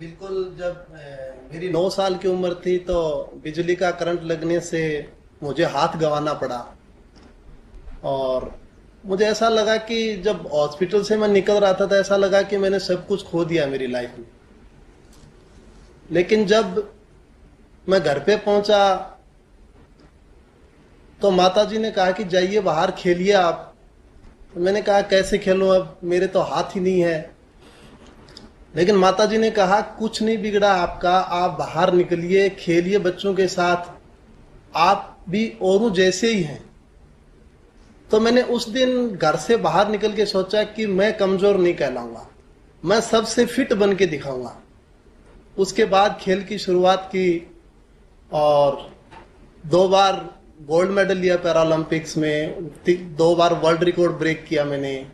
बिल्कुल। जब मेरी 9 साल की उम्र थी तो बिजली का करंट लगने से मुझे हाथ गंवाना पड़ा। और मुझे ऐसा लगा कि जब हॉस्पिटल से मैं निकल रहा था तो ऐसा लगा कि मैंने सब कुछ खो दिया मेरी लाइफ में। लेकिन जब मैं घर पे पहुंचा तो माताजी ने कहा कि जाइए बाहर खेलिए आप। तो मैंने कहा कैसे खेलूं, अब मेरे तो हाथ ही नहीं है। लेकिन माताजी ने कहा कुछ नहीं बिगड़ा आपका, आप बाहर निकलिए, खेलिए बच्चों के साथ, आप भी औरों जैसे ही हैं। तो मैंने उस दिन घर से बाहर निकल के सोचा कि मैं कमजोर नहीं कहलाऊंगा, मैं सबसे फिट बन के दिखाऊंगा। उसके बाद खेल की शुरुआत की और 2 बार गोल्ड मेडल लिया पैरालंपिक्स में, 2 बार वर्ल्ड रिकॉर्ड ब्रेक किया मैंने।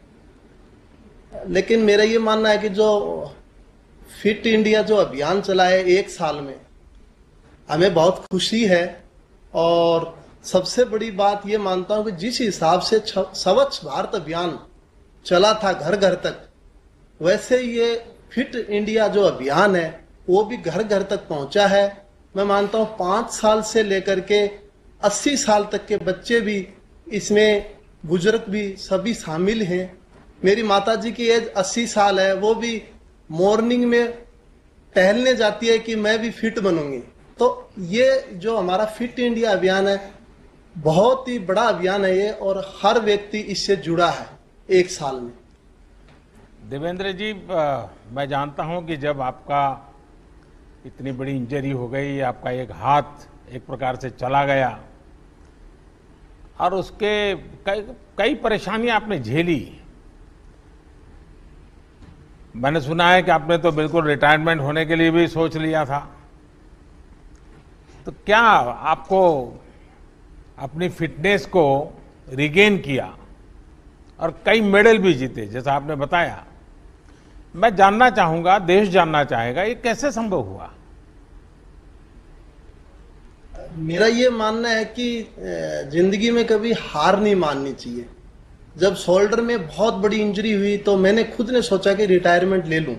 लेकिन मेरा ये मानना है कि जो फिट इंडिया जो अभियान चला है 1 साल में, हमें बहुत खुशी है। और सबसे बड़ी बात ये मानता हूं कि जिस हिसाब से स्वच्छ भारत अभियान चला था घर घर तक, वैसे ये फिट इंडिया जो अभियान है वो भी घर घर तक पहुंचा है। मैं मानता हूं 5 साल से लेकर के 80 साल तक के बच्चे भी इसमें, बुजुर्ग भी, सभी शामिल हैं। मेरी माताजी की एज 80 साल है, वो भी मॉर्निंग में टहलने जाती है कि मैं भी फिट बनूंगी। तो ये जो हमारा फिट इंडिया अभियान है बहुत ही बड़ा अभियान है ये, और हर व्यक्ति इससे जुड़ा है 1 साल में। देवेंद्र जी, मैं जानता हूं कि जब आपका इतनी बड़ी इंजरी हो गई, आपका एक हाथ एक प्रकार से चला गया और उसके कई परेशानियां आपने झेली। मैंने सुना है कि आपने तो बिल्कुल रिटायरमेंट होने के लिए भी सोच लिया था। तो क्या आपको अपनी फिटनेस को रिगेन किया और कई मेडल भी जीते जैसा आपने बताया। मैं जानना चाहूंगा, देश जानना चाहेगा, ये कैसे संभव हुआ? मेरा ये मानना है कि जिंदगी में कभी हार नहीं माननी चाहिए। जब शोल्डर में बहुत बड़ी इंजरी हुई तो मैंने खुद ने सोचा कि रिटायरमेंट ले लूं,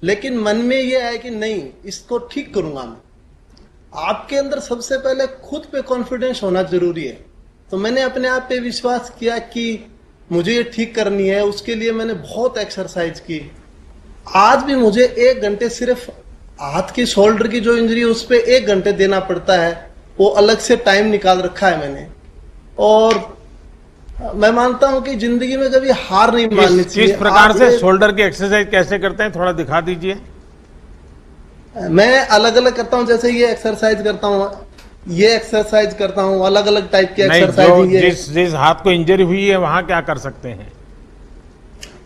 लेकिन मन में ये है कि नहीं, इसको ठीक करूंगा मैं। आपके अंदर सबसे पहले खुद पे कॉन्फिडेंस होना जरूरी है। तो मैंने अपने आप पे विश्वास किया कि मुझे ये ठीक करनी है। उसके लिए मैंने बहुत एक्सरसाइज की। आज भी मुझे 1 घंटे सिर्फ हाथ की शोल्डर की जो इंजरी है उस पे 1 घंटे देना पड़ता है, वो अलग से टाइम निकाल रखा है मैंने। और मैं मानता हूं कि जिंदगी में कभी हार नहीं माननी चाहिए। किस प्रकार से शोल्डर की एक्सरसाइज कैसे करते हैं, थोड़ा दिखा दीजिए। मैं अलग अलग करता हूं, जैसे ये एक्सरसाइज करता हूं, ये एक्सरसाइज करता हूं, अलग अलग टाइप की एक्सरसाइज। जिस हाथ को इंजरी हुई है वहां क्या कर सकते हैं?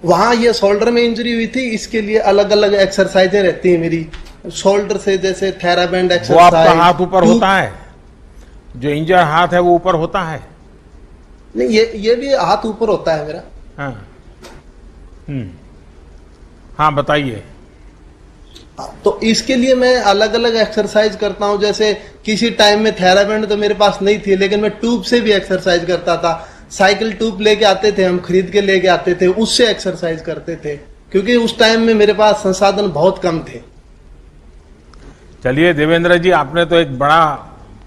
वहां ये शोल्डर में इंजरी हुई थी, इसके लिए अलग अलग एक्सरसाइजें रहती है मेरी। शोल्डर से जैसे थेराबैंड एक्सरसाइज। वो आपका हाथ ऊपर होता है, जो इंजर हाथ है वो ऊपर होता है? नहीं, ये भी हाथ ऊपर होता है मेरा। हाँ, हाँ बताइए। तो इसके लिए मैं अलग अलग एक्सरसाइज करता हूं। जैसे किसी टाइम में थेराबैंड तो मेरे पास नहीं थी, लेकिन मैं ट्यूब से भी एक्सरसाइज करता था। साइकिल ट्यूब लेके आते थे, हम खरीद के लेके आते थे, उससे एक्सरसाइज करते थे, क्योंकि उस टाइम में मेरे पास संसाधन बहुत कम थे। चलिए देवेंद्र जी, आपने तो एक बड़ा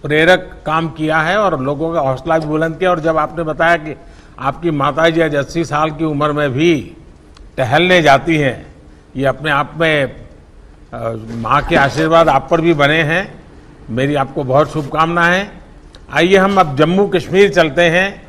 प्रेरक काम किया है और लोगों का हौसला भी बुलंद किया। और जब आपने बताया कि आपकी माताजी आज 80 साल की उम्र में भी टहलने जाती हैं, ये अपने आप में माँ के आशीर्वाद आप पर भी बने हैं। मेरी आपको बहुत शुभकामनाएं। आइए हम अब जम्मू कश्मीर चलते हैं।